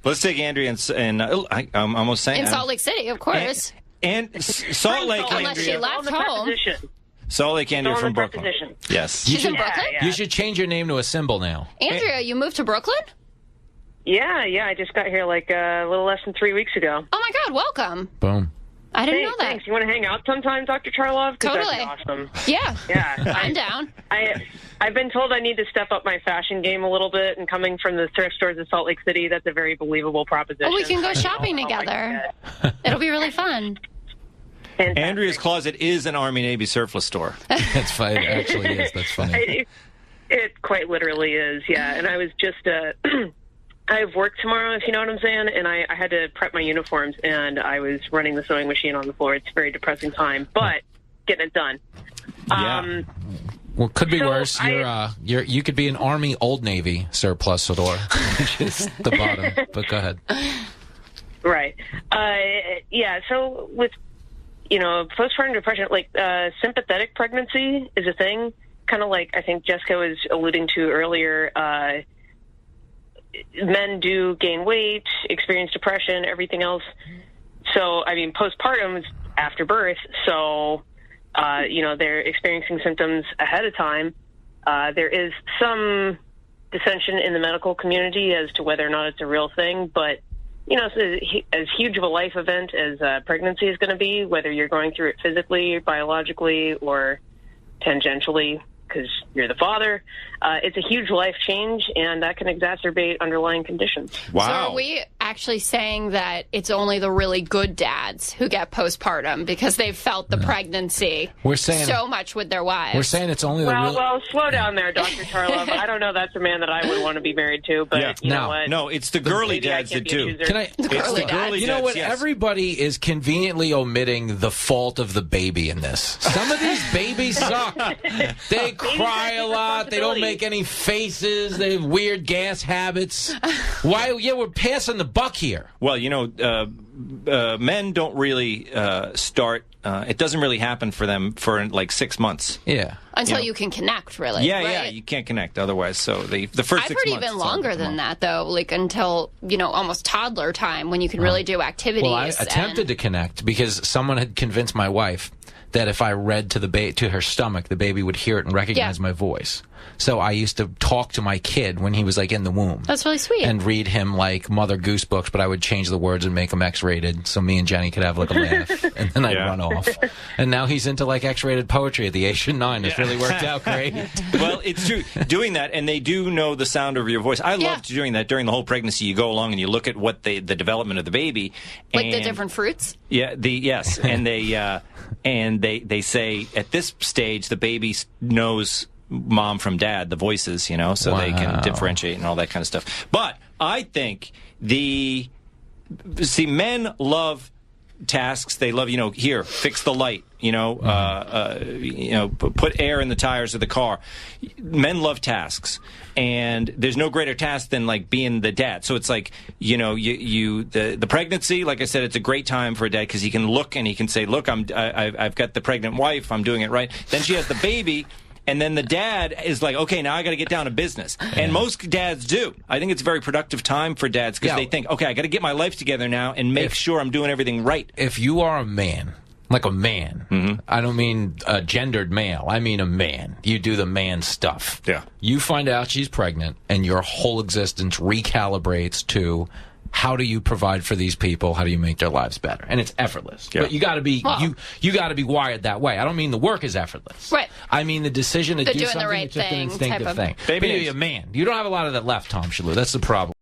Let's take Andrea I'm almost saying In Salt Lake City, of course. And Salt Lake, unless she Andrea. left home. Salt Lake, Andrea from Brooklyn. Yes. She's in Brooklyn? You should change your name to a symbol now. Andrea, you moved to Brooklyn? Yeah, I just got here like a little less than 3 weeks ago. Oh, my God, welcome. Boom. I didn't know that. Thanks. You want to hang out sometime, Dr. Charlov? Totally. That'd be awesome. Yeah. I'm down. I've been told I need to step up my fashion game a little bit, and coming from the thrift stores in Salt Lake City, that's a very believable proposition. Oh, we can go shopping together. It'll be really fun. Fantastic. Andrea's Closet is an Army-Navy surplus store. That's funny. It actually is. That's funny. It quite literally is, yeah. And I was just, I have work tomorrow, if you know what I'm saying, and I had to prep my uniforms, and I was running the sewing machine on the floor. It's a very depressing time, but getting it done. Yeah. Well, could be worse. You could be an Army Old Navy surplus store, which is the bottom. But go ahead. Right. Yeah. So with postpartum depression, like sympathetic pregnancy is a thing. Kind of like I think Jessica was alluding to earlier. Men do gain weight, experience depression, everything else. So I mean, postpartum is after birth. So. They're experiencing symptoms ahead of time. There is some dissension in the medical community as to whether or not it's a real thing, but, as huge of a life event as pregnancy is going to be, whether you're going through it physically, biologically, or tangentially, because you're the father, it's a huge life change, and that can exacerbate underlying conditions. Wow. So are we actually saying that it's only the really good dads who get postpartum because they've felt the pregnancy so much with their wives? We're saying it's only the Well, slow down there, Dr. Charlov. I don't know that's a man that I would want to be married to, but you know what? No, it's the girly dads that do. It's the girly dads, you know what? yes. Everybody is conveniently omitting the fault of the baby in this. Some of these babies suck. They cry a lot. They don't make any faces. They have weird gas habits. Why? Yeah, we're passing the buck here. Well, men don't really start. It doesn't really happen for them for like 6 months. Yeah. Until you can connect, really. Yeah, right? yeah. You can't connect otherwise. So the first 6 months. I've heard even longer than that, though, like until, almost toddler time when you can really do activities. Well, I attempted to connect because someone had convinced my wife that if I read to her stomach, the baby would hear it and recognize my voice. So I used to talk to my kid when he was like in the womb. That's really sweet. And read him like Mother Goose books, but I would change the words and make them X-rated so me and Jenny could have like a laugh. And then I'd run off. And now he's into like X-rated poetry at the age of 9. It's really worked out great. Well, it's true. Doing that, and they do know the sound of your voice. I loved doing that during the whole pregnancy. You go along and you look at what the development of the baby. Like the different fruits? Yeah, yes. And they say at this stage the baby knows mom from dad, the voices, so they can differentiate and all that kind of stuff. But I think men love tasks. They love, here, fix the light, put air in the tires of the car. Men love tasks. And there's no greater task than like being the dad. So it's like, the pregnancy, like I said, it's a great time for a dad because he can look and he can say, look, I've got the pregnant wife. I'm doing it right. Then she has the baby. And then the dad is like, okay, now I got to get down to business. And most dads do. I think it's a very productive time for dads because they think, okay, I got to get my life together now and make sure I'm doing everything right. If you are a man, like a man, I don't mean a gendered male. I mean a man. You do the man stuff. Yeah. You find out she's pregnant and your whole existence recalibrates to how do you provide for these people? How do you make their lives better? And it's effortless. Yeah. But you got to be you got to be wired that way. I don't mean the work is effortless. Right. I mean the decision to do something the right is just an thing instinctive thing. Baby, a man. You don't have a lot of that left, Tom Shalhoub. That's the problem.